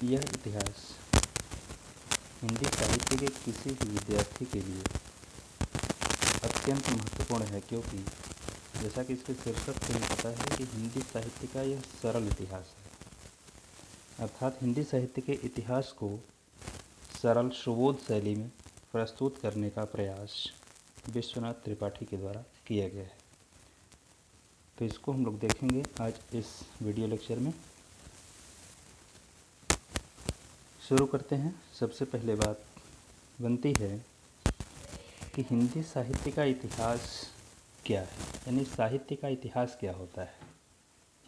यह इतिहास हिंदी साहित्य के किसी भी विद्यार्थी के लिए अत्यंत महत्वपूर्ण है, क्योंकि जैसा कि इसके शीर्षक से ही पता है कि हिंदी साहित्य का यह सरल इतिहास है। अर्थात हिंदी साहित्य के इतिहास को सरल सुबोध शैली में प्रस्तुत करने का प्रयास विश्वनाथ त्रिपाठी के द्वारा किया गया है। तो इसको हम लोग देखेंगे आज इस वीडियो लेक्चर में। शुरू करते हैं। सबसे पहले बात बनती है कि हिंदी साहित्य का इतिहास क्या है, यानी साहित्य का इतिहास क्या होता है।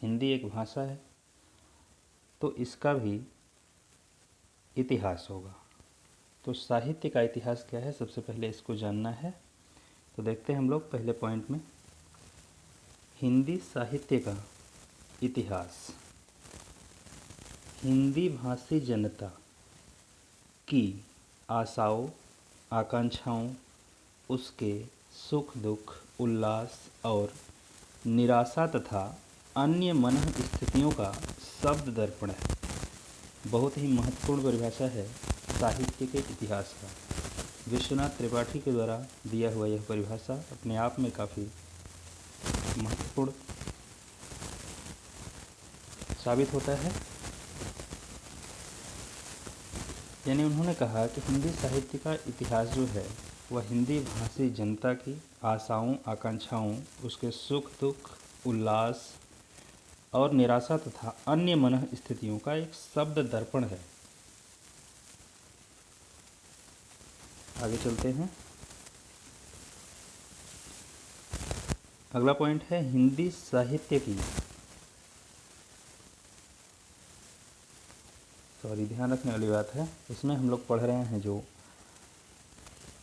हिंदी एक भाषा है तो इसका भी इतिहास होगा। तो साहित्य का इतिहास क्या है, सबसे पहले इसको जानना है। तो देखते हैं हम लोग पहले पॉइंट में, हिंदी साहित्य का इतिहास हिंदी भाषी जनता की आशाओं, आकांक्षाओं, उसके सुख दुख, उल्लास और निराशा तथा अन्य मन स्थितियों का शब्द दर्पण है। बहुत ही महत्वपूर्ण परिभाषा है साहित्य के इतिहास का। विश्वनाथ त्रिपाठी के द्वारा दिया हुआ यह परिभाषा अपने आप में काफ़ी महत्वपूर्ण साबित होता है। यानी उन्होंने कहा कि हिंदी साहित्य का इतिहास जो है वह हिंदी भाषी जनता की आशाओं, आकांक्षाओं, उसके सुख दुख, उल्लास और निराशा तथा अन्य मन स्थितियों का एक शब्द दर्पण है। आगे चलते हैं। अगला पॉइंट है हिंदी साहित्य की, ध्यान रखने वाली बात है, इसमें हम लोग पढ़ रहे हैं जो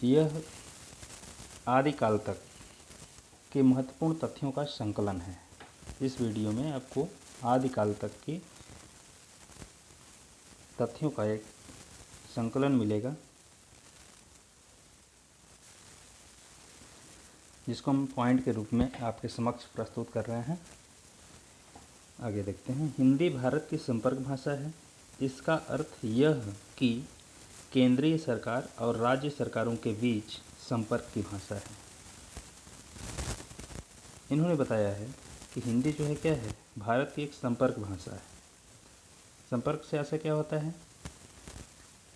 यह आदिकाल तक के महत्वपूर्ण तथ्यों का संकलन है। इस वीडियो में आपको आदिकाल तक की तथ्यों का एक संकलन मिलेगा, जिसको हम पॉइंट के रूप में आपके समक्ष प्रस्तुत कर रहे हैं। आगे देखते हैं। हिंदी भारत की संपर्क भाषा है। इसका अर्थ यह कि केंद्रीय सरकार और राज्य सरकारों के बीच संपर्क की भाषा है। इन्होंने बताया है कि हिंदी जो है क्या है, भारत की एक संपर्क भाषा है। संपर्क से ऐसा क्या होता है,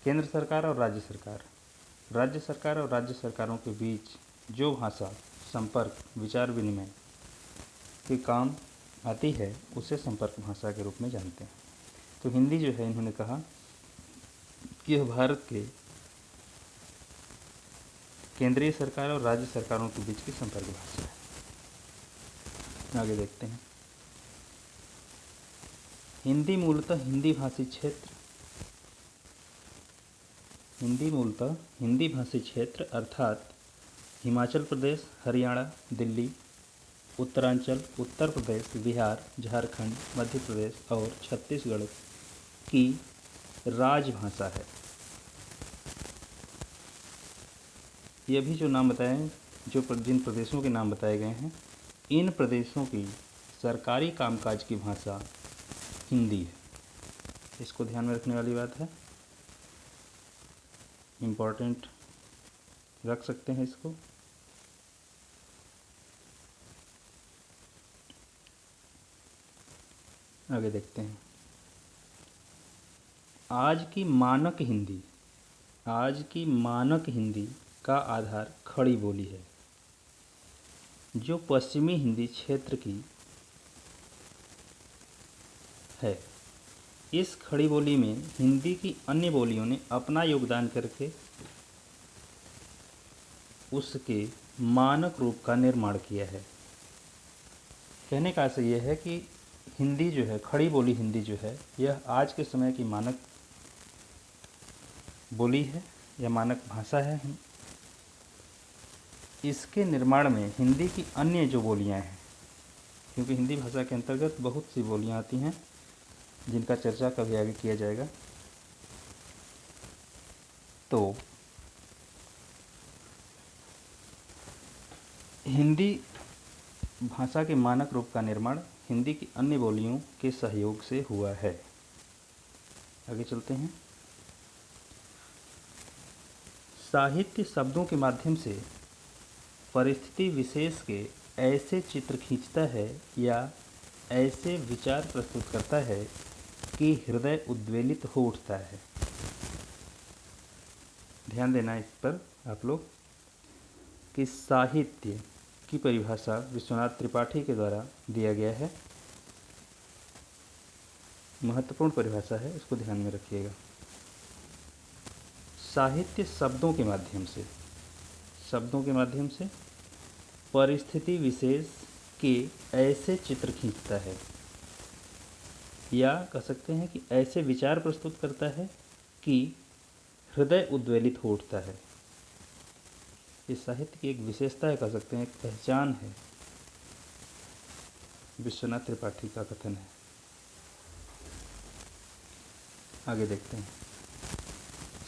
केंद्र सरकार और राज्य सरकार और राज्य सरकारों के बीच जो भाषा संपर्क, विचार विनिमय के काम आती है उसे संपर्क भाषा के रूप में जानते हैं। तो हिंदी जो है, इन्होंने कहा कि यह भारत के केंद्रीय सरकार और राज्य सरकारों के बीच की संपर्क भाषा है। आगे देखते हैं। हिंदी मूलतः हिंदी भाषी क्षेत्र अर्थात हिमाचल प्रदेश, हरियाणा, दिल्ली, उत्तरांचल, उत्तर प्रदेश, बिहार, झारखंड, मध्य प्रदेश और छत्तीसगढ़ की राजभाषा है। ये भी जो नाम बताए, जिन प्रदेशों के नाम बताए गए हैं, इन प्रदेशों की सरकारी कामकाज की भाषा हिंदी है। इसको ध्यान में रखने वाली बात है, इम्पोर्टेंट रख सकते हैं इसको। आगे देखते हैं। आज की मानक हिंदी का आधार खड़ी बोली है, जो पश्चिमी हिंदी क्षेत्र की है। इस खड़ी बोली में हिंदी की अन्य बोलियों ने अपना योगदान करके उसके मानक रूप का निर्माण किया है। कहने का आशय यह है कि हिंदी जो है, खड़ी बोली हिंदी जो है, यह आज के समय की मानक बोली है या मानक भाषा है। इसके निर्माण में हिंदी की अन्य जो बोलियां हैं, क्योंकि हिंदी भाषा के अंतर्गत बहुत सी बोलियां आती हैं जिनका चर्चा कभी आगे किया जाएगा, तो हिंदी भाषा के मानक रूप का निर्माण हिंदी की अन्य बोलियों के सहयोग से हुआ है। आगे चलते हैं। साहित्य शब्दों के माध्यम से परिस्थिति विशेष के ऐसे चित्र खींचता है या ऐसे विचार प्रस्तुत करता है कि हृदय उद्वेलित हो उठता है। ध्यान देना इस पर आप लोग कि साहित्य की परिभाषा विश्वनाथ त्रिपाठी के द्वारा दिया गया है। महत्वपूर्ण परिभाषा है, इसको ध्यान में रखिएगा। साहित्य शब्दों के माध्यम से परिस्थिति विशेष के ऐसे चित्र खींचता है या कह सकते हैं कि ऐसे विचार प्रस्तुत करता है कि हृदय उद्वेलित हो उठता है। इस साहित्य की एक विशेषता है, कह सकते हैं एक पहचान है, विश्वनाथ त्रिपाठी का कथन है। आगे देखते हैं।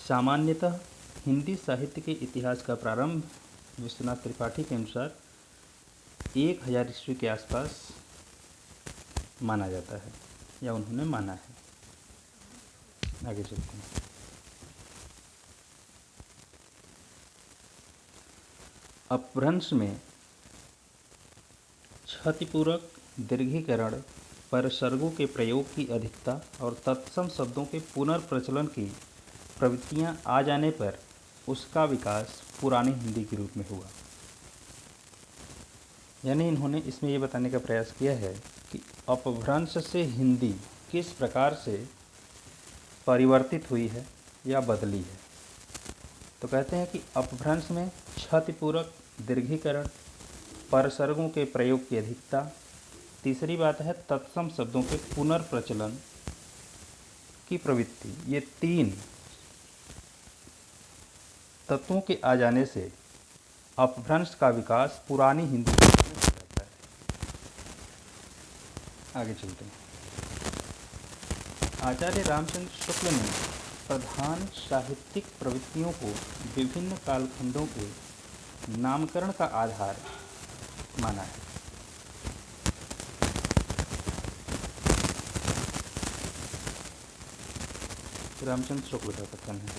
सामान्यतः हिंदी साहित्य के इतिहास का प्रारंभ विश्वनाथ त्रिपाठी के अनुसार 1000 ईस्वी के आसपास माना जाता है या उन्होंने माना है। आगे चलते हैं। अपभ्रंश में क्षतिपूरक दीर्घीकरण, परसर्गों के प्रयोग की अधिकता और तत्सम शब्दों के पुनर्प्रचलन की प्रवृत्तियां आ जाने पर उसका विकास पुरानी हिंदी के रूप में हुआ। यानी इन्होंने इसमें ये बताने का प्रयास किया है कि अपभ्रंश से हिंदी किस प्रकार से परिवर्तित हुई है या बदली है। तो कहते हैं कि अपभ्रंश में क्षतिपूरक दीर्घीकरण, परसर्गों के प्रयोग की अधिकता, तीसरी बात है तत्सम शब्दों के पुनर्प्रचलन की प्रवृत्ति। ये 3 तत्वों के आ जाने से अपभ्रंश का विकास पुरानी हिंदी में हो जाता है। आगे चलते हैं। आचार्य रामचंद्र शुक्ल ने प्रधान साहित्यिक प्रवृत्तियों को विभिन्न कालखंडों के नामकरण का आधार माना है। रामचंद्र शुक्ल का कथन है।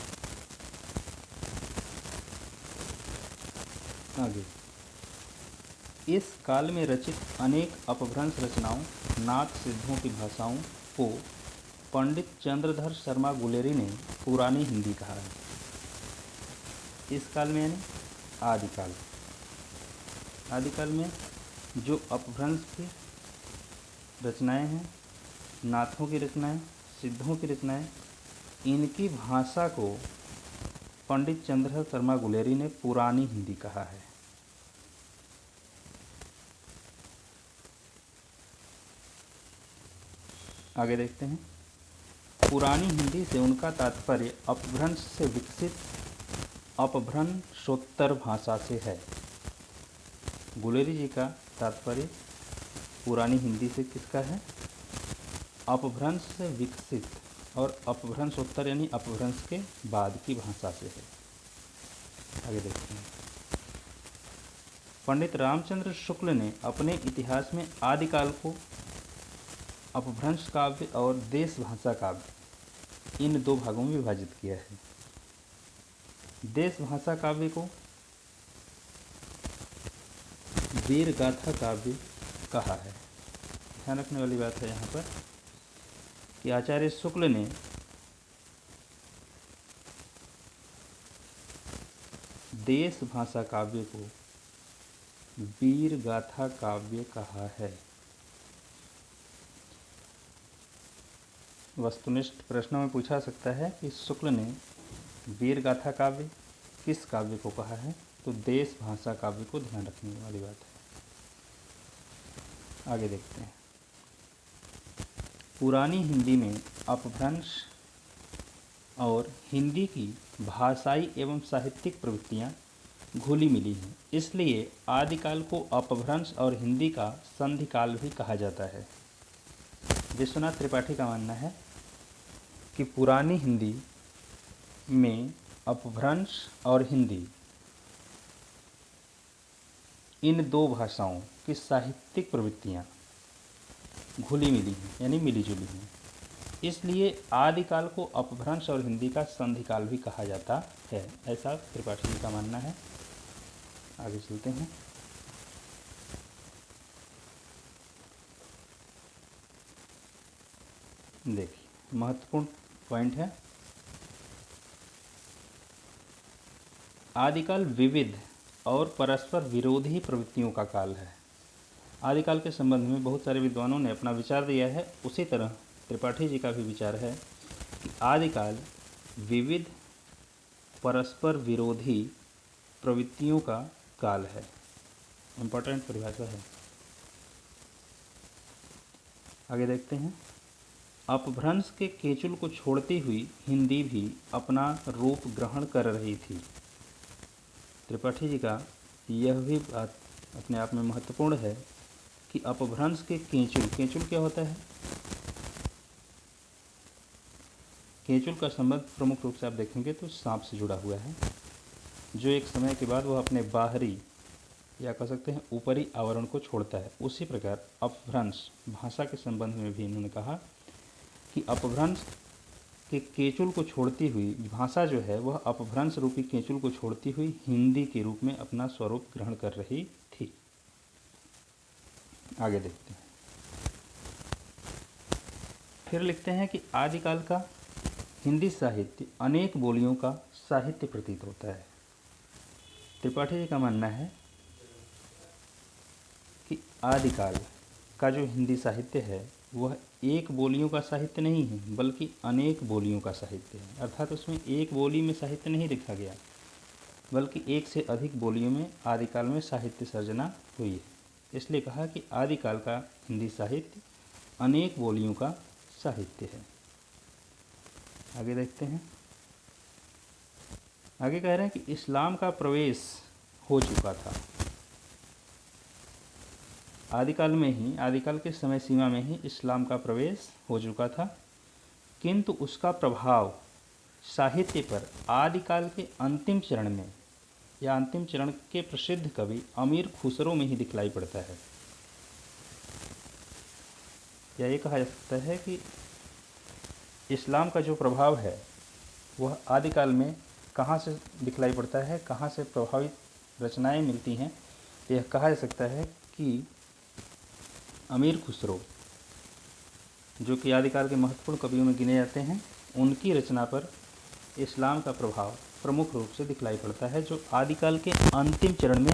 आगे, इस काल में रचित अनेक अपभ्रंश रचनाओं, नाथ सिद्धों की भाषाओं को पंडित चंद्रधर शर्मा गुलेरी ने पुरानी हिंदी कहा है। इस काल में यानी आदिकाल। आदिकाल में जो अपभ्रंश की रचनाएं हैं, नाथों की रचनाएं, सिद्धों की रचनाएं, इनकी भाषा को पंडित चंद्रधर शर्मा गुलेरी ने पुरानी हिंदी कहा है। आगे देखते हैं। पुरानी हिंदी से उनका तात्पर्य अपभ्रंश से विकसित अपभ्रंशोत्तर भाषा से है। गुलेरी जी का तात्पर्य पुरानी हिंदी से किसका है? अपभ्रंश से विकसित और अपभ्रंशोत्तर यानी अपभ्रंश के बाद की भाषा से है। आगे देखते हैं। पंडित रामचंद्र शुक्ल ने अपने इतिहास में आदिकाल को अपभ्रंश काव्य और देश भाषा काव्य इन 2 भागों में विभाजित किया है। देश भाषा काव्य को वीर गाथा काव्य कहा है। ध्यान रखने वाली बात है यहाँ पर कि आचार्य शुक्ल ने देश भाषा काव्य को वीर गाथा काव्य कहा है। वस्तुनिष्ठ प्रश्नों में पूछा सकता है कि शुक्ल ने वीर गाथा काव्य किस काव्य को कहा है, तो देश भाषा काव्य को ध्यान रखने वाली बात है। आगे देखते हैं। पुरानी हिंदी में अपभ्रंश और हिंदी की भाषाई एवं साहित्यिक प्रवृत्तियाँ घुली मिली हैं, इसलिए आदिकाल को अपभ्रंश और हिंदी का संधिकाल भी कहा जाता है। विश्वनाथ त्रिपाठी का मानना है कि पुरानी हिंदी में अपभ्रंश और हिंदी इन 2 भाषाओं की साहित्यिक प्रवृत्तियाँ घुली मिली हैं यानी मिली जुली हैं। इसलिए आदिकाल को अपभ्रंश और हिंदी का संधिकाल भी कहा जाता है, ऐसा त्रिपाठी जी का मानना है। आगे चलते हैं। देखिए महत्वपूर्ण पॉइंट है, आदिकाल विविध और परस्पर विरोधी प्रवृत्तियों का काल है। आदिकाल के संबंध में बहुत सारे विद्वानों ने अपना विचार दिया है, उसी तरह त्रिपाठी जी का भी विचार है कि आदिकाल विविध परस्पर विरोधी प्रवृत्तियों का काल है। इम्पोर्टेंट परिभाषा है। आगे देखते हैं। अपभ्रंश के केचुल को छोड़ती हुई हिंदी भी अपना रूप ग्रहण कर रही थी। त्रिपाठी जी का यह भी बात अपने आप में महत्वपूर्ण है कि अपभ्रंश के केचुल, केचुल क्या होता है? केचुल का संबंध प्रमुख रूप से आप देखेंगे तो सांप से जुड़ा हुआ है, जो एक समय के बाद वह अपने बाहरी या कह सकते हैं ऊपरी आवरण को छोड़ता है। उसी प्रकार अपभ्रंश भाषा के संबंध में भी इन्होंने कहा कि अपभ्रंश के केचुल को छोड़ती हुई भाषा जो है वह अपभ्रंश रूपी केचुल को छोड़ती हुई हिंदी के रूप में अपना स्वरूप ग्रहण कर रही थी। आगे देखते हैं। फिर लिखते हैं कि आदिकाल का हिंदी साहित्य अनेक बोलियों का साहित्य प्रतीत होता है। त्रिपाठी जी का मानना है कि आदिकाल का जो हिंदी साहित्य है वह एक बोलियों का साहित्य नहीं है, बल्कि अनेक बोलियों का साहित्य है। अर्थात उसमें एक बोली में साहित्य नहीं लिखा गया, बल्कि एक से अधिक बोलियों में आदिकाल में साहित्य सर्जना हुई है। इसलिए कहा कि आदिकाल का हिंदी साहित्य अनेक बोलियों का साहित्य है। आगे देखते हैं। आगे कह रहे हैं कि इस्लाम का प्रवेश हो चुका था। आदिकाल में ही, आदिकाल के समय सीमा में ही इस्लाम का प्रवेश हो चुका था, किंतु उसका प्रभाव साहित्य पर आदिकाल के अंतिम चरण में या अंतिम चरण के प्रसिद्ध कवि अमीर खुसरो में ही दिखलाई पड़ता है। या ये कहा जा सकता है कि इस्लाम का जो प्रभाव है वह आदिकाल में कहाँ से दिखलाई पड़ता है, कहाँ से प्रभावित रचनाएं मिलती हैं। यह कहा जा सकता है कि अमीर खुसरो, जो कि आदिकाल के महत्वपूर्ण कवियों में गिने जाते हैं, उनकी रचना पर इस्लाम का प्रभाव प्रमुख रूप से दिखलाई पड़ता है, जो आदिकाल के अंतिम चरण में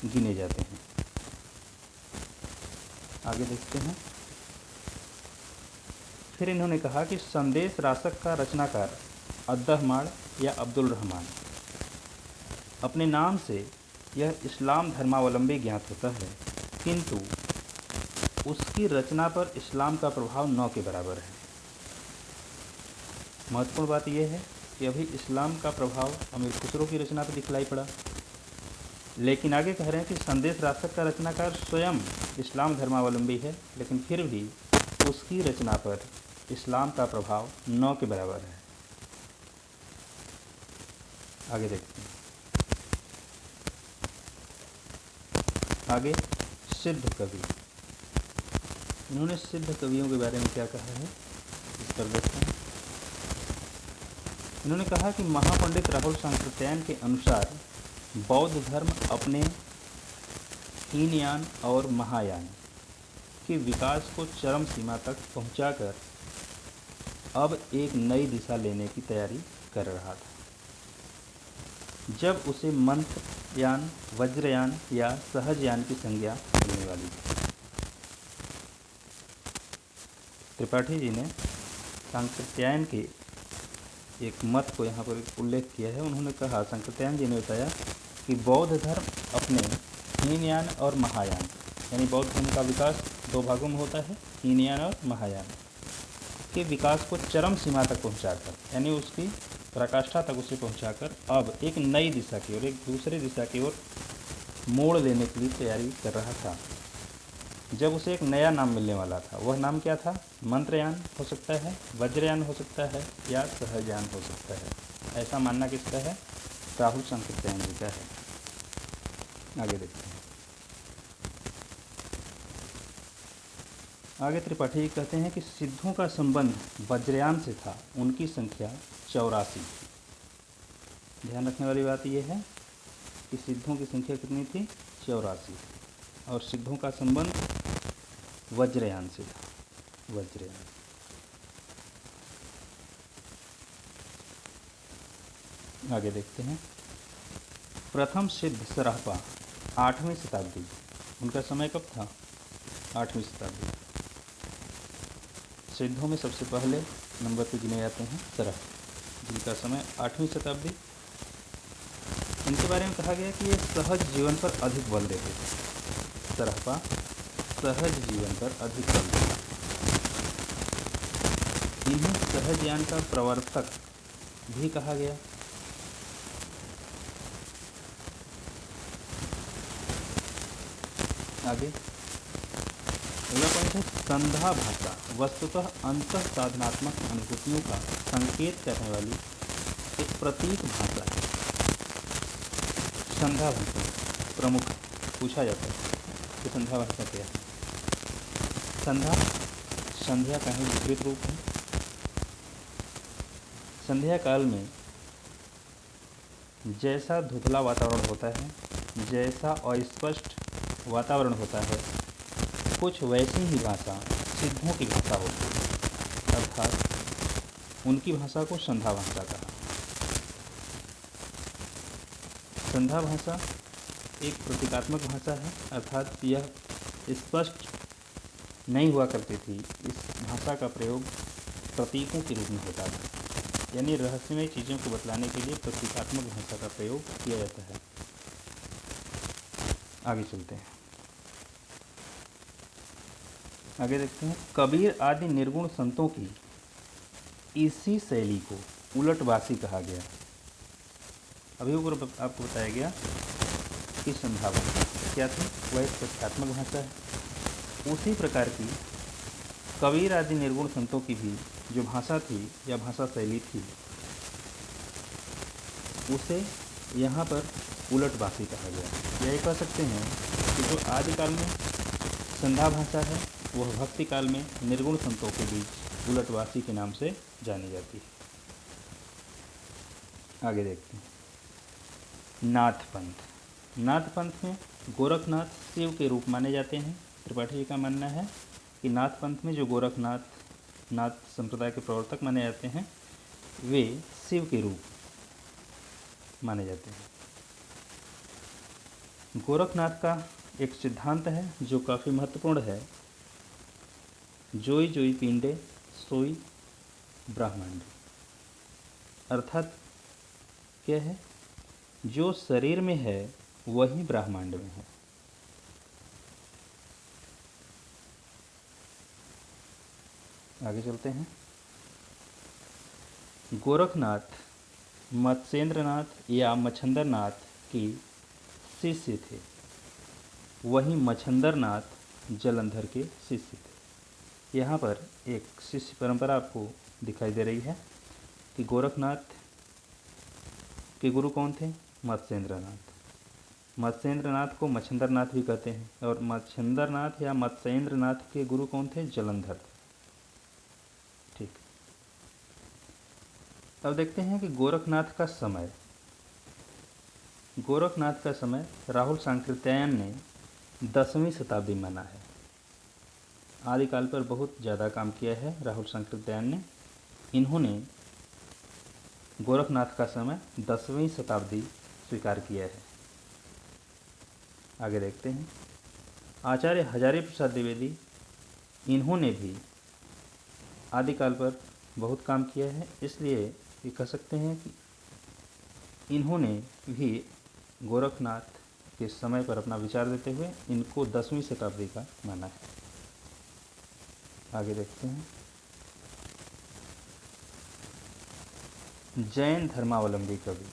गिने जाते हैं। आगे देखते हैं। फिर इन्होंने कहा कि संदेश रासक का रचनाकार अद्दहमाण या अब्दुल रहमान, अपने नाम से यह इस्लाम धर्मावलंबी ज्ञात होता है, किंतु उसकी रचना पर इस्लाम का प्रभाव न के बराबर है। महत्वपूर्ण बात यह है कि अभी इस्लाम का प्रभाव अमीर खुसरो की रचना पर दिखलाई पड़ा, लेकिन आगे कह रहे हैं कि संदेश रासक का रचनाकार स्वयं इस्लाम धर्मावलंबी है, लेकिन फिर भी उसकी रचना पर इस्लाम का प्रभाव न के बराबर है। आगे देखते हैं। आगे सिद्ध कवि, इन्होंने सिद्ध कवियों के बारे में क्या कहा है इस पर देखते हैं। इन्होंने कहा कि महापंडित राहुल सांकृत्यायन के अनुसार बौद्ध धर्म अपने हीनयान और महायान के विकास को चरम सीमा तक पहुंचाकर अब एक नई दिशा लेने की तैयारी कर रहा था, जब उसे मंत्रयान, वज्रयान या सहजयान की संज्ञा मिलने वाली थी। त्रिपाठी जी ने सांकृत्यायन के एक मत को यहाँ पर उल्लेख किया है। उन्होंने कहा, सांकृत्यायन जी ने बताया कि बौद्ध धर्म अपने हीनयान और महायान, यानी बौद्ध धर्म का विकास दो भागों में होता है, हीनयान और महायान के विकास को चरम सीमा तक पहुंचाकर, यानी उसकी पराकाष्ठा तक उसे पहुंचाकर अब एक नई दिशा की ओर, एक दूसरी दिशा की ओर मोड़ लेने के लिए तैयारी कर रहा था, जब उसे एक नया नाम मिलने वाला था। वह नाम क्या था? मंत्रयान हो सकता है, वज्रयान हो सकता है या सहजयान हो सकता है। ऐसा मानना किसका है? राहुल सांकृत्यायन जी का है। आगे देखते हैं। आगे त्रिपाठी जी कहते हैं कि सिद्धों का संबंध वज्रयान से था, उनकी संख्या 84 थी। ध्यान रखने वाली बात यह है कि सिद्धों की संख्या कितनी थी? 84। और सिद्धों का संबंध वज्रयान से था, वज्रयान। आगे देखते हैं। प्रथम सिद्ध सरापा 8वीं शताब्दी। उनका समय कब था? 8वीं शताब्दी। सिद्धों में सबसे पहले नंबर पर गिने जाते हैं सरापा, जिनका समय 8वीं शताब्दी। इनके बारे में कहा गया कि ये सहज जीवन पर अधिक बल देते थे। सरापा सहज जीवन पर अधिक बल देते थे। इन्हें सहज ज्ञान का प्रवर्तक भी कहा गया। आगे अगला पॉइंट है संध्या भाषा वस्तुतः अंतः साधनात्मक अनुभूतियों का संकेत करने वाली एक प्रतीक भाषा है। संध्या भाषा प्रमुख पूछा जाता है कि संध्या भाषा क्या है? संध्या का ही विपरीत रूप है। संध्या काल में जैसा धुंधला वातावरण होता है, जैसा अस्पष्ट वातावरण होता है, कुछ वैसी ही भाषा सिद्धों की भाषा होती है, अर्थात उनकी भाषा को संध्या भाषा कहा। संध्या भाषा एक प्रतीकात्मक भाषा है, अर्थात यह स्पष्ट नहीं हुआ करती थी। इस भाषा का प्रयोग प्रतीकों के रूप में होता था, यानी रहस्यमय चीज़ों को बतलाने के लिए प्रतीकात्मक भाषा का प्रयोग किया जाता है। आगे चलते हैं। आगे देखते हैं। कबीर आदि निर्गुण संतों की इसी शैली को उलटवासी कहा गया। अभी ऊपर आपको बताया गया कि संध्या भाषा क्या थी? वह एक प्रतीकात्मक भाषा है। उसी प्रकार की कबीर आदि निर्गुण संतों की भी जो भाषा थी या भाषा शैली थी, उसे यहाँ पर उलटवासी कहा गया। यही कह सकते हैं कि जो आदिकाल में संध्या भाषा है, वह भक्ति काल में निर्गुण संतों के बीच उलटवासी के नाम से जानी जाती है। आगे देखते हैं। नाथ पंथ। नाथ पंथ में गोरखनाथ शिव के रूप माने जाते हैं। त्रिपाठी जी का मानना है कि नाथ पंथ में जो गोरखनाथ नाथ संप्रदाय के प्रवर्तक माने जाते हैं, वे शिव के रूप माने जाते हैं। गोरखनाथ का एक सिद्धांत है जो काफ़ी महत्वपूर्ण है। जोई जोई पिंडे सोई ब्रह्मांड। अर्थात क्या है? जो शरीर में है वही ब्रह्मांड में है। आगे चलते हैं। गोरखनाथ मत्स्येंद्रनाथ या मच्छंदरनाथ की शिष्य थे, वहीं मच्छंदरनाथ जलंधर के शिष्य थे। यहाँ पर एक शिष्य परंपरा आपको दिखाई दे रही है कि गोरखनाथ के गुरु कौन थे? मत्स्येंद्रनाथ। मत्स्येंद्रनाथ को मच्छंदरनाथ भी कहते हैं, और मच्छंदरनाथ या मत्स्येंद्रनाथ के गुरु कौन थे? जलंधर। ठीक। अब देखते हैं कि गोरखनाथ का समय। गोरखनाथ का समय राहुल सांकृत्यायन ने 10वीं शताब्दी माना है। आदिकाल पर बहुत ज़्यादा काम किया है राहुल सांकृत्यायन ने। इन्होंने गोरखनाथ का समय 10वीं शताब्दी स्वीकार किया है। आगे देखते हैं। आचार्य हजारी प्रसाद द्विवेदी, इन्होंने भी आदिकाल पर बहुत काम किया है, इसलिए ये कह सकते हैं कि इन्होंने भी गोरखनाथ के समय पर अपना विचार देते हुए इनको 10वीं शताब्दी का माना है। आगे देखते हैं। जैन धर्मावलंबी कवि।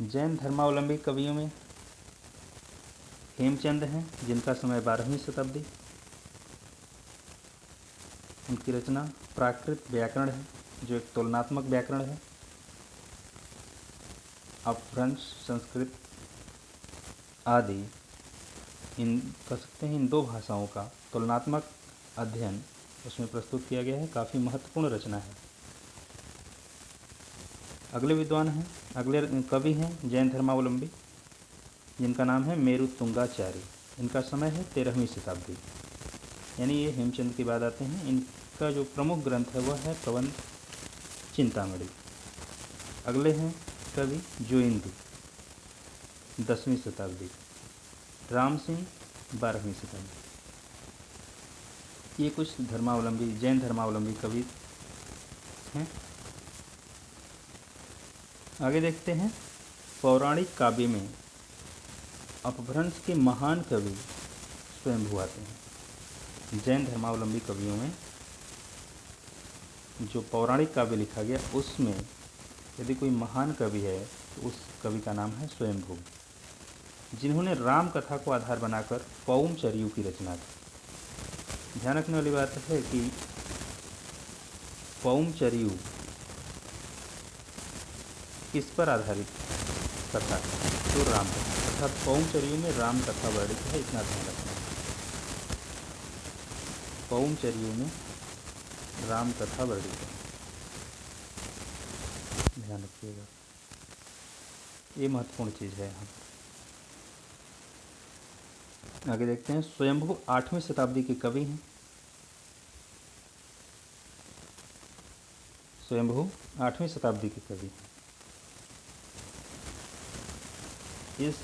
जैन धर्मावलंबी कवियों में हेमचंद हैं, जिनका समय 12वीं शताब्दी। उनकी रचना प्राकृत व्याकरण है, जो एक तुलनात्मक व्याकरण है। अपभ्रंश, संस्कृत आदि इन कह सकते हैं इन दो भाषाओं का तुलनात्मक अध्ययन उसमें प्रस्तुत किया गया है। काफ़ी महत्वपूर्ण रचना है। अगले विद्वान हैं, अगले कवि हैं जैन धर्मावलंबी, जिनका नाम है मेरुतुंगाचार्य। इनका समय है 13वीं शताब्दी, यानी ये हेमचंद के बाद आते हैं। इनका जो प्रमुख ग्रंथ है वह है प्रबंध चिंतामणि। अगले हैं कवि जोइंदु, 10वीं शताब्दी। राम सिंह 12वीं शताब्दी। ये कुछ धर्मावलंबी, जैन धर्मावलंबी कवि हैं। आगे देखते हैं, पौराणिक काव्य में अपभ्रंश के महान कवि स्वयंभू आते हैं। जैन धर्मावलंबी कवियों में जो पौराणिक काव्य लिखा गया उसमें यदि कोई महान कवि है तो उस कवि का नाम है स्वयंभू, जिन्होंने राम कथा को आधार बनाकर पौमचर्यु की रचना की। ध्यान रखने वाली बात है कि पौमचर्यु किस पर आधारित कथा है? तो राम कथा, अर्थात पौमचर्यु में राम कथा वर्णित है, इतना ध्यान रखना है। पौमचर्यु में राम कथा वर्णित है, ध्यान रखिएगा, ये महत्वपूर्ण चीज़ है यहाँ। आगे देखते हैं, स्वयंभू 8वीं शताब्दी के कवि हैं। स्वयंभू 8वीं शताब्दी के कवि हैं। इस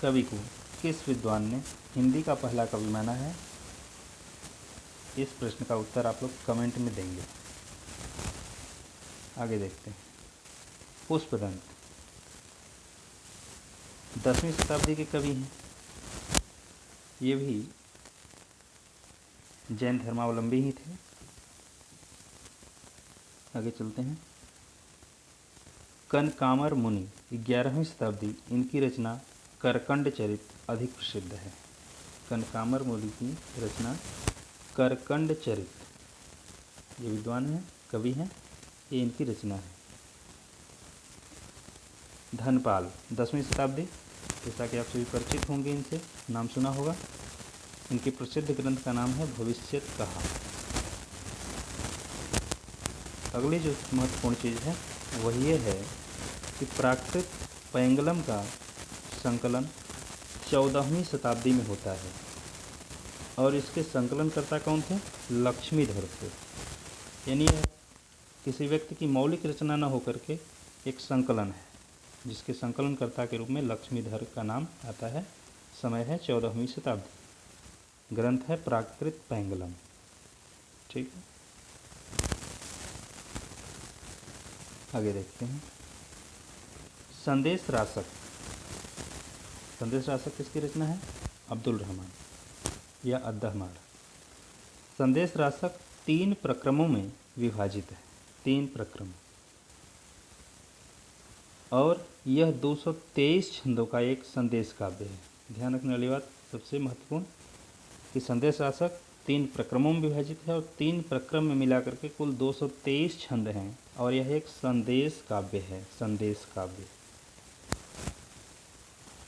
कवि को किस विद्वान ने हिंदी का पहला कवि माना है? इस प्रश्न का उत्तर आप लोग कमेंट में देंगे। आगे देखते हैं, पुष्पदंत 10वीं शताब्दी के कवि हैं। ये भी जैन धर्मावलंबी ही थे। आगे चलते हैं, कनकामर मुनि 11वीं शताब्दी, इनकी रचना करकंड चरित अधिक प्रसिद्ध है। कनकामर मुनि की रचना करकंड चरित, ये विद्वान हैं, कवि हैं, ये इनकी रचना है। धनपाल 10वीं शताब्दी, जैसा कि आप सभी परिचित होंगे, इनसे नाम सुना होगा। इनके प्रसिद्ध ग्रंथ का नाम है भविष्यत कहा। अगली जो महत्वपूर्ण चीज़ है वह ये है कि प्राकृत पैंगलम का संकलन 14वीं शताब्दी में होता है और इसके संकलनकर्ता कौन थे? लक्ष्मीधर थे। यानी किसी व्यक्ति की मौलिक रचना न होकर के एक संकलन है, जिसके संकलनकर्ता के रूप में लक्ष्मीधर का नाम आता है। समय है 14वीं शताब्दी। ग्रंथ है प्राकृत पैंगलम। ठीक है, आगे देखते हैं, संदेश रासक। संदेश रासक किसकी रचना है? अब्दुल रहमान या अद्दहमार। संदेश रासक 3 प्रक्रमों में विभाजित है, 3 प्रक्रम, और यह 223 छंदों का एक संदेश काव्य है। ध्यान रखने वाली बात सबसे महत्वपूर्ण कि संदेश रासक 3 प्रक्रमों में विभाजित है और 3 प्रक्रम में मिलाकर के कुल 223 छंद हैं और यह एक संदेश काव्य है। संदेश काव्य,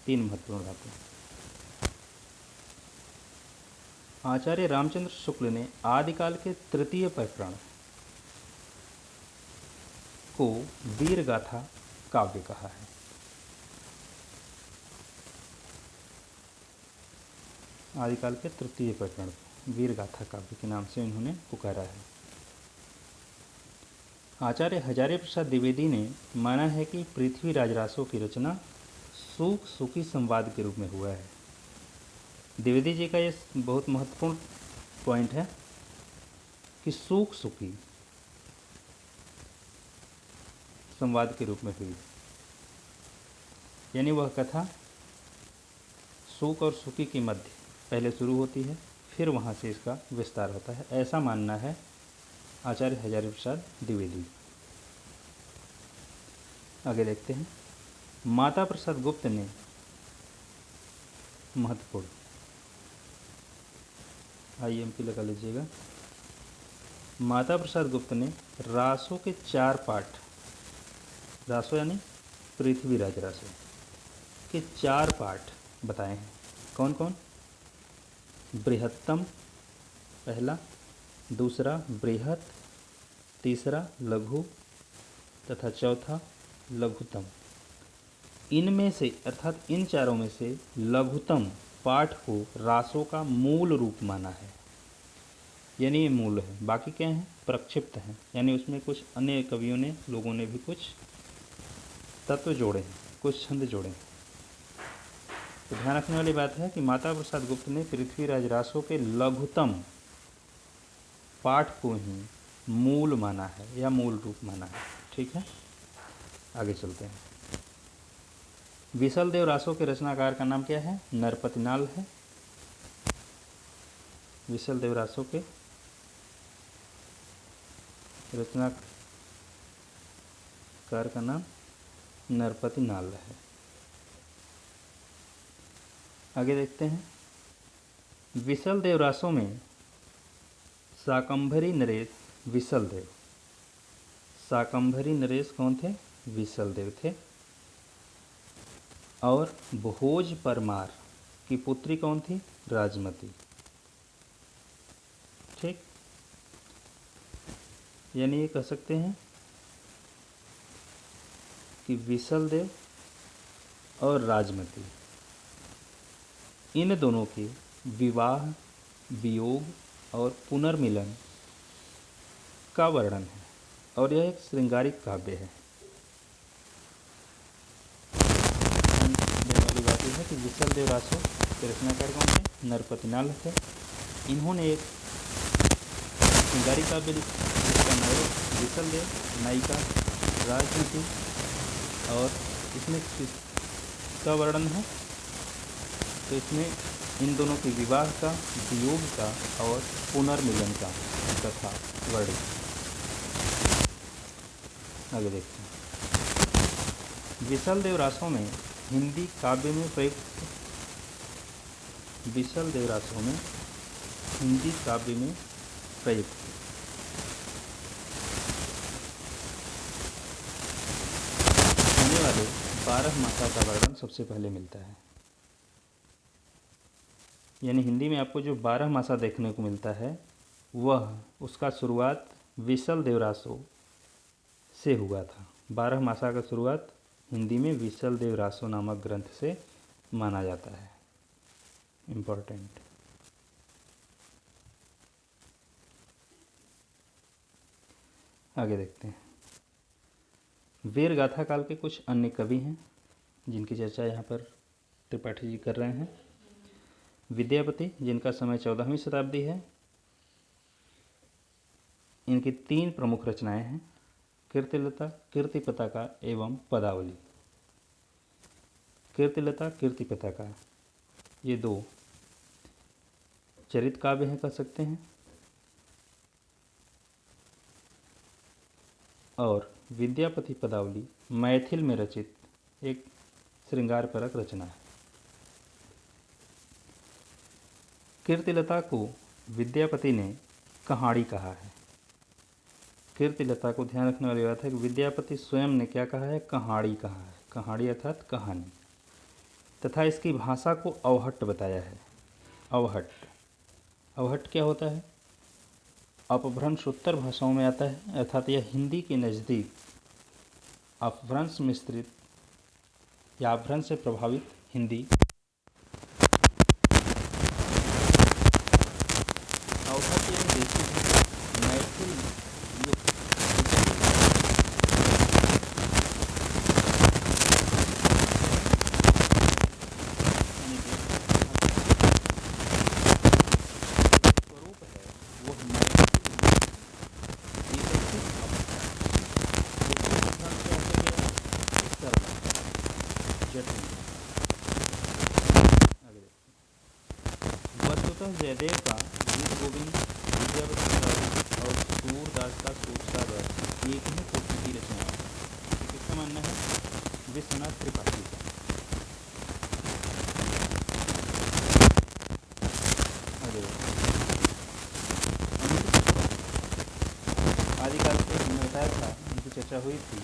3 महत्वपूर्ण बातें। आचार्य रामचंद्र शुक्ल ने आदिकाल के तृतीय प्रकरण को वीरगाथा काव्य कहा है। आदिकाल के तृतीय प्रकरण वीरगाथा काव्य के नाम से इन्होंने पुकारा है। आचार्य हजारी प्रसाद द्विवेदी ने माना है कि पृथ्वीराज रासों की रचना सूक सुकी संवाद के रूप में हुआ है। द्विवेदी जी का ये बहुत महत्वपूर्ण पॉइंट है कि सूक सुकी संवाद के रूप में हुई, यानी वह कथा सूक और सुकी के मध्य पहले शुरू होती है, फिर वहाँ से इसका विस्तार होता है। ऐसा मानना है आचार्य हजारी प्रसाद द्विवेदी। आगे देखते हैं, माता प्रसाद गुप्त ने महत्वपूर्ण, IMP लगा लीजिएगा, माता प्रसाद गुप्त ने रासों के 4 पाठ, रासों यानी पृथ्वीराज रासों के 4 पाठ बताए हैं। कौन कौन? बृहत्तम पहला, दूसरा बृहत, तीसरा लघु तथा चौथा लघुतम। इनमें से अर्थात इन चारों में से लघुतम पाठ को रासों का मूल रूप माना है, यानी ये मूल है। बाकी क्या हैं? प्रक्षिप्त हैं, यानी उसमें कुछ अन्य कवियों ने, लोगों ने भी कुछ तत्व जोड़े हैं, कुछ छंद जोड़े हैं। तो ध्यान रखने वाली बात है कि माता प्रसाद गुप्त ने पृथ्वीराज रासों के लघुतम पाठ को ही मूल माना है या मूल रूप माना है। ठीक है, आगे चलते हैं। विशलदेव रासों के रचनाकार का नाम क्या है? नरपतिनाल है। विशलदेव रासों के रचनाकार का नाम नरपतिनाल है। आगे देखते हैं। विशलदेव रासों में शाकंभरी नरेश विशलदेव, शाकंभरी नरेश कौन थे? विशलदेव थे। और भोज परमार की पुत्री कौन थी? राजमती। ठीक, यानी ये कह सकते हैं कि विशलदेव और राजमती, इन दोनों के विवाह, वियोग और पुनर्मिलन का वर्णन है और यह एक श्रृंगारिक काव्य है। वाली बात यह है कि विशलदेव रासों के रचनाकार कौन थे? नरपतिनाल थे। इन्होंने एक श्रृंगारिक काव्य लिखा जिसका नायक विशलदेव, नायिका राजमती, और इसमें किसका वर्णन है? तो इसमें इन दोनों के विवाह का, वियोग का और पुनर्मिलन का कथा वर्णित। आगे देखते हैं। विशलदेव रासों में हिंदी काव्य में प्रयुक्त, विशलदेव रासों में हिंदी काव्य में प्रयुक्त होने वाले 12 मासा का वर्णन सबसे पहले मिलता है। यानी हिंदी में आपको जो 12 मासा देखने को मिलता है, वह उसका शुरुआत विशलदेव रासों से हुआ था। 12 मासा का शुरुआत हिंदी में विशलदेव रासों नामक ग्रंथ से माना जाता है। इम्पोर्टेंट। आगे देखते हैं। वीर गाथा काल के कुछ अन्य कवि हैं जिनकी चर्चा यहाँ पर त्रिपाठी जी कर रहे हैं। विद्यापति, जिनका समय 14वीं शताब्दी है। इनकी 3 प्रमुख रचनाएं हैं, कीर्तिलता, कीर्तिपताका एवं पदावली। कीर्तिलता, कीर्तिपताका ये 2 चरित काव्य हैं, कह सकते हैं। और विद्यापति पदावली मैथिल में रचित एक श्रृंगारपरक रचना है। कीर्तिलता को विद्यापति ने कहानी कहा है। कीर्तिलता को ध्यान रखने वाली बात है कि विद्यापति स्वयं ने क्या कहा है? कहानी कहा है। कहानी अर्थात कहानी, तथा इसकी भाषा को अवहट्ट बताया है। अवहट्ट, अवहट्ट क्या होता है? अपभ्रंश उत्तर भाषाओं में आता है, अर्थात यह हिंदी के नज़दीक अपभ्रंश मिश्रित या अपभ्रंश से प्रभावित हिंदी। अवहट्ट यानी देसी भाषा, मैथिल स्वरूप है वह वस्तुतः जयदेव का गीत गोविंद, विद्यापति का और सूरदास का सूरसागर एक ही कोटि की रचना है। किसका मानना है? विश्वनाथ त्रिपाठी का। आदिकाल से मैंने बताया था, उनकी चर्चा हुई थी